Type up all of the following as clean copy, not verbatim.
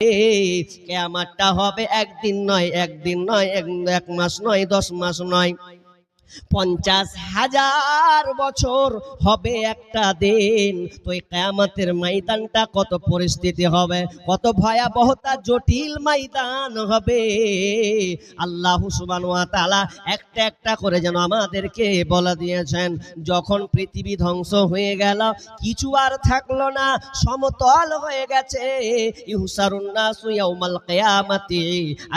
কিয়ামতটা হবে একদিন নয়, এক মাস নয়, 10 মাস নয়, 50,000 বছর হবে একটা দিন। তো এই কিয়ামতের ময়দানটা কত পরিস্থিতি হবে, কত ভয়াবহতা জটিল ময়দান হবে। আল্লাহ সুবহানাহু ওয়া তাআলা একটা একটা করে যেন আমাদেরকে বলে দিয়েছেন। যখন পৃথিবী ধ্বংস হয়ে গেল, কিছু আর থাকলো না, সমতল হয়ে গেছে। ইহসারুন নাসু ইয়াউমাল কিয়ামাতি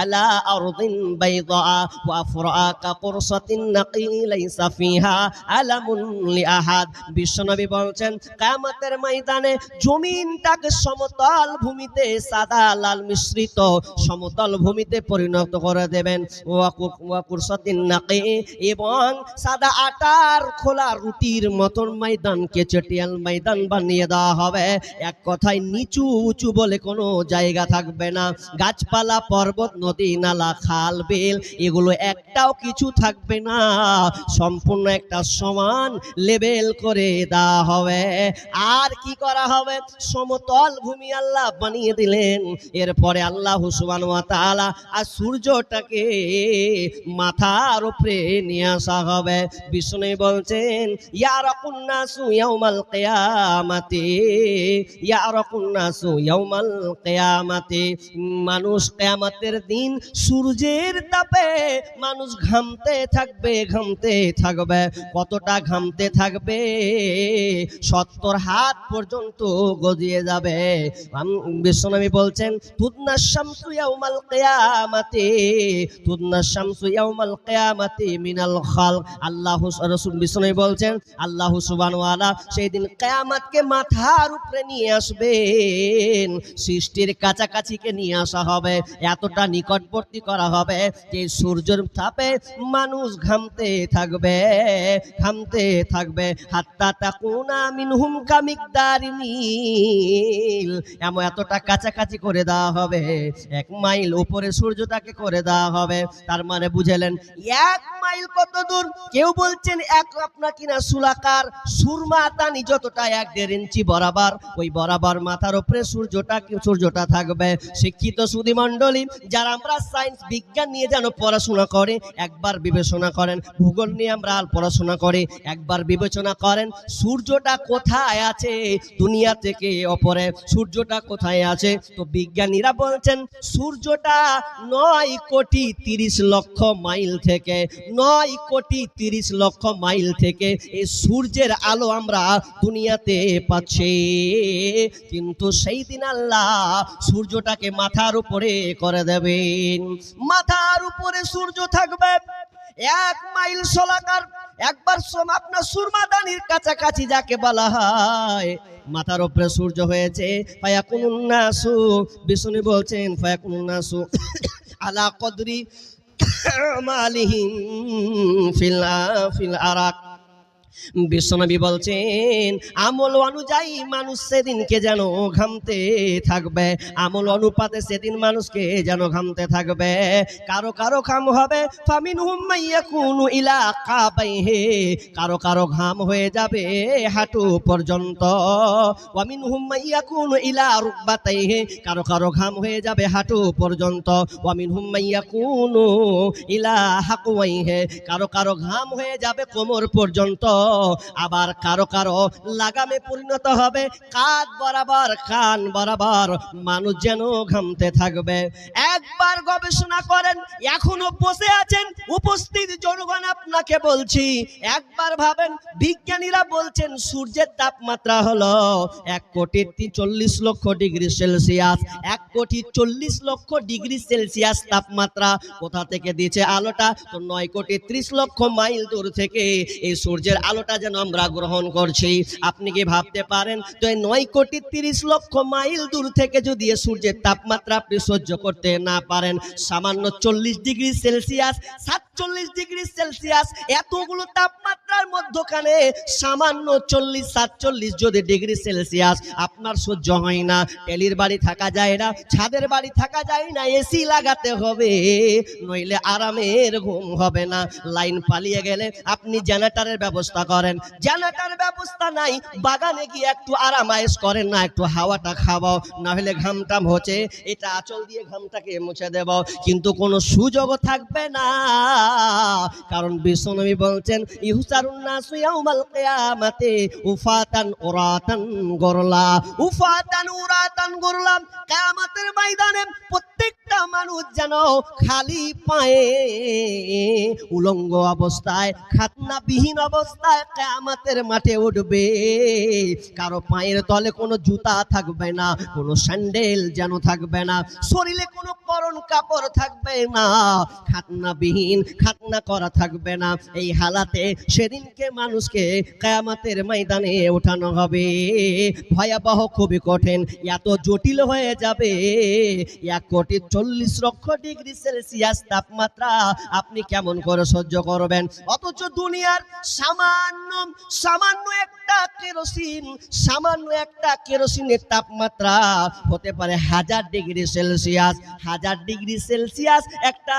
আলা আরদিন বাইদা ওয়া ফুরআকা কুরসাতিন নাকি লাইসা ফিহা আলামুন লিআহাদ। বিশ্বনবী বলছেন কিয়ামতের ময়দানে জমিনটাকে সমতল ভূমিতে, সাদা লাল মিশ্রিত সমতল ভূমিতে পরিণত করে দেবেন। ওয়া কুরসাতিন নাকি, এবং সাদা আটার খোলা রুটির মতন ময়দানকে চটিয়াল ময়দান বানিয়ে দেওয়া হবে। এক কথায় নিচু উঁচু বলে কোনো জায়গা থাকবে না। গাছপালা, পর্বত, নদী, নালা, খাল, বিল এগুলো একটাও কিছু থাকবে না। সম্পূর্ণ একটা সমান লেভেল করে দেওয়া হবে। আর কি করা হবে? সমতল ভূমি আল্লাহ বানিয়ে দিলেন। এরপরে আল্লাহ সুবহানাহু ওয়া তাআলা আর সূর্যটাকে মাথার উপরে নিয়ে আসা হবে। বিষ্ণু বলছেন ইয়ারাকুন নাসু ইয়াউমাল কিয়ামাতি, ইয়ারাকুন নাসু ইয়াউমাল কিয়ামাতি। মানুষ কিয়ামতের দিন সূর্যের তাপে মানুষ ঘামতে থাকবে, ঘামতে থাকবে। কতটা ঘামতে থাকবে? 70 হাত পর্যন্ত গজিয়ে যাবে। বিশ্বনবী বলছেন তুদনা শামসু ইয়াউমাল কিয়ামাতি, তুদনা শামসু ইয়াউমাল কিয়ামাতি মিনাল খালক। আল্লাহ রাসূল বিশ্বনবী বলছেন আল্লাহ সুবহানাহু ওয়া তাআলা সেই দিন কিয়ামতকে মাথার উপরে নিয়ে আসবেন, সৃষ্টির কাছাকাছিকে নিয়ে আসা হবে, এতটা নিকটবর্তী করা হবে যে সূর্যের তাপে মানুষ ঘামতে থাকবে, ঘামতে থাকবে। হাত্তা তাকুনা মিনহুম কামিকদারি মিল, এমন এতটা কাছাকাছি করে দেওয়া হবে, 1 মাইল উপরে সূর্যটাকে করে দেওয়া হবে। তার মানে বুঝলেন 1 মাইল কত দূর? কেউ বলছেন আপনার কিনা সুলাকার সুরমা দানি যতটা 1-1.5 ইঞ্চি বরাবর, ওই বরাবর মাথার উপরে সূর্যটা থাকবে। শিক্ষিত সুধী মণ্ডলী, যারা আমরা সায়েন্স বিজ্ঞান নিয়ে যেন পড়াশোনা করে একবার বিবেচনা করেন, ভূগোল নিয়ে আমরা পড়াশোনা করে একবার বিবেচনা করেন, সূর্যটা কোথায় আছে দুনিয়া থেকে অপরে, সূর্যটা কোথায় আছে? তো বিজ্ঞানীরা বলছেন সূর্যটা 9 কোটি 30 লক্ষ মাইল থেকে, 9 কোটি 30 লক্ষ মাইল থেকে এই সূর্যের আলো আমরা দুনিয়াতে পাচ্ছি। কিন্তু সেই দিন আল্লাহ সূর্যটাকে মাথার উপরে করে দেবেন। মাথার উপরে সূর্য থাকবে 1 মাইল সোলাকার, একবার আপনার সুরমাদানির কাছাকাছি যাকে বলা হয়, মাথার উপরে সূর্য হয়েছে। ফায়াকুনুন নাসু, বিষ্ণু বলছেন ফায়াকুনুন নাসু আলা কদরি মালিহিম ফিল আরাক। বিশ্বনবী বলছেন আমল অনুযায়ী মানুষ সেদিনকে যেন ঘামতে থাকবে, আমল অনুপাতে সেদিন মানুষকে যেন ঘামতে থাকবে। কারো কারো ঘাম হবে ফামিনহুম মাইয়াকুনু ইলা কাবাইহি, কারো কারো ঘাম হয়ে যাবে হাঁটু পর্যন্ত। ওয়ামিনহুম মাইয়াকুনু ইলা রুকবাতাইহি, কারো কারো ঘাম হয়ে যাবে হাঁটু পর্যন্ত। ওয়ামিনহুম মাইয়াকুনু ইলা হাকওয়াইহি, কারো কারো ঘাম হয়ে যাবে কোমর পর্যন্ত। আবার কারো কারো লাগামে পরিণত হবে কাঁধ বরাবর, কান বরাবর মানুষ যেন ঘামতে থাকবে। একবার গবেষণা করেন, এখনো বসে আছেন উপস্থিত জনগণ, আপনাকে বলছি একবার ভাবেন, বিজ্ঞানীরা বলছেন সূর্যের তাপমাত্রা হলো 1 কোটি 40 লক্ষ ডিগ্রি সেলসিয়াস, 1 কোটি 40 লক্ষ ডিগ্রি সেলসিয়াস তাপমাত্রা। কোথা থেকে দিয়েছে আলোটা? তো 9 কোটি 30 লক্ষ মাইল দূর থেকে এই সূর্যের আলোটা যেন আমরা গ্রহণ করছি। আপনি কি ভাবতে পারেন তো 9 কোটি 30 লক্ষ মাইল দূর থেকে যদি সূর্যের তাপমাত্রা আপনি সহ্য করতে না না পারেন, সামান্য 40 ডিগ্রি সেলসিয়াস 47 ডিগ্রি সেলসিয়াস এতগুলো তাপমাত্রার মধ্যখানে সামান্য 40-47 যদি ডিগ্রি সেলসিয়াস আপনার সহ্য হয় না, টেলির বাড়ি থাকা যায় না, ছাদের বাড়ি থাকা যায় না, এসি লাগাতে হবে, নইলে আরামের ঘুম হবে না। লাইন পালিয়ে গেলে আপনি জেনারেটরের ব্যবস্থা করেন, জেনারেটরের ব্যবস্থা নাই, বাগানে গিয়ে একটু আরামায়েশ করেন না, একটু হাওয়াটা খাওয়াও, না হলে ঘামটাম হচ্ছে, এটা আঁচল দিয়ে ঘামটাকে মুছে দেব, কিন্তু কোনো সুযোগও থাকবে না। কারণ বিশ্বনবী বলছেন ইহসারুন নাসু ইয়াউমাল কিয়ামাতি উফাতান উরাতান গরলা, উফাতান উরাতান গরলা, কিয়ামতের ময়দানে প্রত্যেকটা মানুষ যেন খালি পায়ে উলঙ্গ অবস্থায় খাতনাবিহীন অবস্থায় কিয়ামতের মাঠে উঠবে। কারো পায়ের তলে কোনো জুতা থাকবে না, কোনো স্যান্ডেল যেন থাকবে না, শরীরে কোনো পরন কাপড় থাকবে না, খাতনাবিহীন, খাতনা করা থাকবে না। এই হালাতে সেদিনকে মানুষকে কিয়ামতের ময়দানে ওঠানো হবে। ভয়াবহ, খুবই কঠিন, এত জটিল হয়ে যাবে। 1,40,00,000 ডিগ্রি সেলসিয়াস তাপমাত্রা আপনি কেমন করে সহ্য করবেন? অথচ দুনিয়ার সামান্য সামান্য একটা কেরোসিন, সামান্য একটা কেরোসিনের তাপমাত্রা হতে পারে 1000 ডিগ্রি সেলসিয়াস। 1000 ডিগ্রি সেলসিয়াস একটা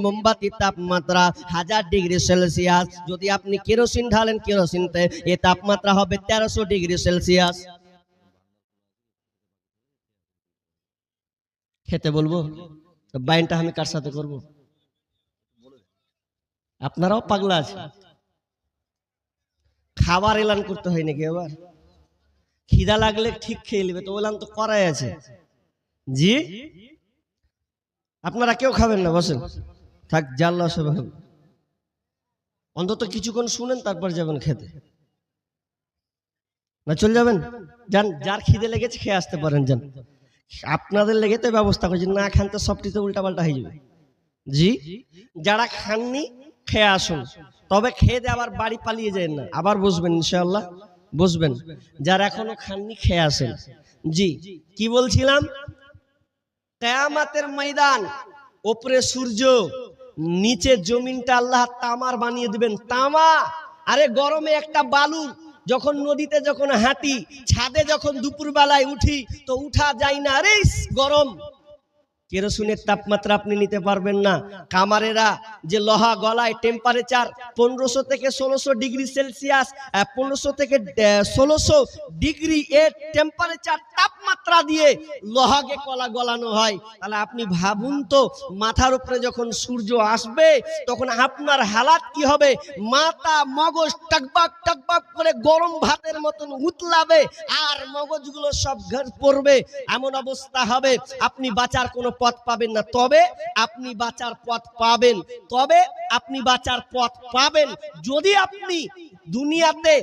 মোমবাতির তাপমাত্রা 1000 ডিগ্রি সেলসিয়াস। যদি আপনি কেরোসিন ঢালেন কেরোসিনতে, এ তাপমাত্রা হবে 1300 ডিগ্রি সেলসিয়াস। খেতে বলবো? বাইনটা আমি কার সাথে করব? আপনারাও পাগলা আছে। খাবার এলান করতে হয় নাকি? এবার খিদা লাগলে ঠিক খেয়ে নেবে, তো এলান তো করাই আছে। জি, আপনারা কেউ খাবেন না, বসেন, থাক, জাল্লা সব হবে। অন্তত কিছুক্ষণ শুনেন, তারপর যাবেন খেতে। না চলে যাবেন? যান, যার খিদে লেগেছে খেয়ে আসতে পারেন, যান। আপনাদের লেগে তো ব্যবস্থা করছি, না খান তো সবটি তো উল্টা পাল্টা হয়ে যাবে। জি, যারা খাননি খেয়ে আসুন, তবে খেয়ে দিয়ে আবার বাড়ি পালিয়ে যায় না, আবার বসবেন, ইনশাআল্লাহ বসবেন। যারা এখনো খাননি খেয়ে আসেন। জি, কি বলছিলাম? কিয়ামতের ময়দান, উপরে সূর্য, নিচে জমিনটা আল্লাহ তামার বানিয়ে দিবেন, তামা। আরে গরমে একটা বালু, যখন নদীতে যখন হাঁটি, ছাদে যখন দুপুর বেলায় উঠি, তো উঠা যায় না, আরে গরম। কেরোসিনের তাপমাত্রা আপনি নিতে পারবেন না। কামারেরা যে লোহা গলায়, টেম্পারেচার 1500 থেকে 1600 ডিগ্রি সেলসিয়াস, 1500 থেকে 1600 ডিগ্রি এর টেম্পারেচার তাপমাত্রা দিয়ে লোহাকে কলা গলানো হয়। তাহলে আপনি ভাবুন তো, মাথার উপরে যখন সূর্য আসবে তখন আপনার হালাত কি হবে? মাথা মগজ টকবাক টকবাক করে গরম ভাতের মতন উতলাবে, আর মগজগুলো সব ঘর পড়বে, এমন অবস্থা হবে আপনি বাঁচার কোনো পথ পাবেন না। তবে আপনি বাঁচার পথ পাবেন, তবে আপনি বাঁচার পথ পাবেন যদি আপনি দুনিয়াতে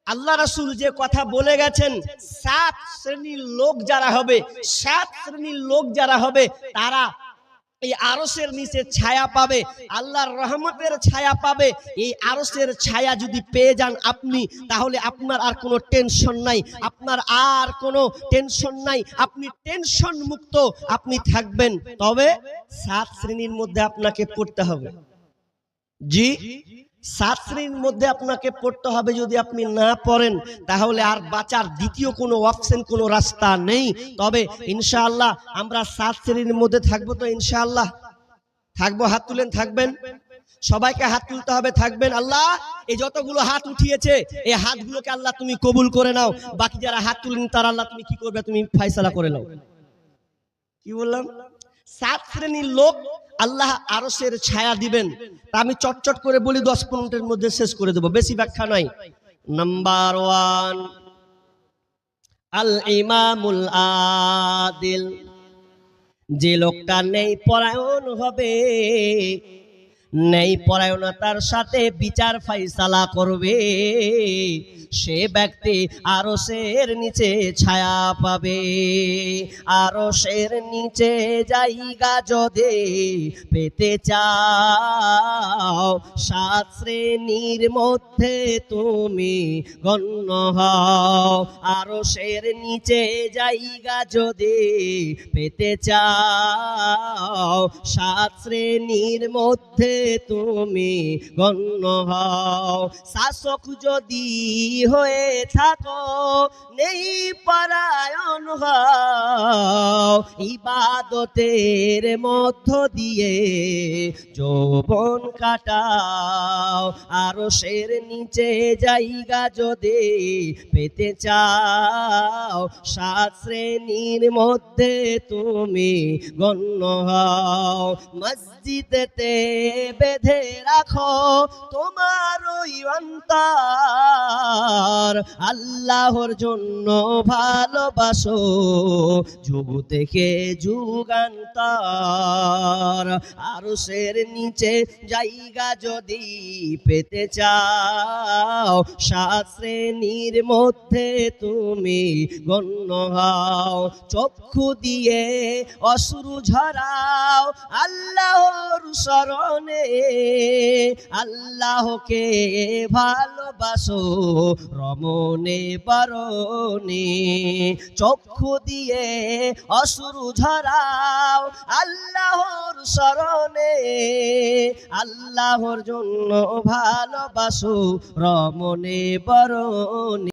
আল্লাহ রাসূল যে কথা বলে গেছেন, 7 শ্রেণীর লোক যারা হবে, 7 শ্রেণীর লোক যারা হবে, তারা এই আরশের নিচে ছায়া পাবে, আল্লাহর রহমতের ছায়া পাবে। এই আরশের ছায়া যদি পেয়ে যান আপনি, তাহলে আপনার আর কোনো টেনশন নাই, আপনার আর কোনো টেনশন নাই, আপনি টেনশন মুক্ত আপনি থাকবেন। তবে 7 শ্রেণীর মধ্যে আপনাকে পড়তে হবে। জি, 7 শ্রেণীর মধ্যে আপনাকে পড়তে হবে। যদি আপনি না পড়েন, তাহলে আর বাঁচার দ্বিতীয় কোনো অপশন, কোনো রাস্তা নেই। তবে ইনশাআল্লাহ আমরা 7 শ্রেণীর মধ্যে থাকবো, তো ইনশাআল্লাহ থাকবো। হাত তুলেন, থাকবেন, সবাইকে হাত তুলতে হবে, থাকবেন। আল্লাহ, এই যতগুলো হাত উঠিয়েছে, এই হাতগুলোকে আল্লাহ তুমি কবুল করে নাও। বাকি যারা হাত তুলেন, তারা আল্লাহ তুমি কি করবে, তুমি ফয়সালা করে নাও। কি বললাম? 7 শ্রেণীর লোক আল্লাহ আরশের ছায়া দিবেন। তা আমি চটচট করে বলি, 10 মিনিটের মধ্যে শেষ করে দেব, বেশি ব্যাখ্যা নাই। নাম্বার 1, আল ইমামুল আদিল। যে লোকটা নেই পরায়ণ হবে, নেই পরায়ণতার সাথে বিচার ফাইসালা করবে, সে ব্যক্তি আরশের নিচে ছায়া পাবে। আরশের নিচে জায়গা যদি পেতে চাও, 7 শ্রেণীর মধ্যে তুমি গণ্য হও। আরশের নিচে জায়গা যদি পেতে চাও, 7 শ্রেণীর মধ্যে তুমি গণ্য হও। শাসক যদি হয়ে থাকো, নেই পরায়ণ হও। ইবাদতের মধ্য দিয়ে যৌবন কাটাও। আরশের নিচে জায়গা যদি পেতে চাও, 7 শ্রেণীর মধ্যে তুমি গণ্য হও। মসজিদেতে বেঁধে রাখো তোমার ওই অন্তর, আল্লাহর জন্য ভালোবাসো যুগ থেকে যুগান্তর। আরশের নিচে জায়গা যদি পেতে চাও, 7 শ্রেণীর মধ্যে তুমি গণ্য হও। চক্ষু দিয়ে অশ্রু ঝরাও আল্লাহর শরণে, আল্লাহকে ভালোবাসো রমনে বরণে। চক্ষু দিয়ে অশ্রু ঝরাও আল্লাহর শরণে, আল্লাহর জন্য ভালোবাসো রমনে বরণে।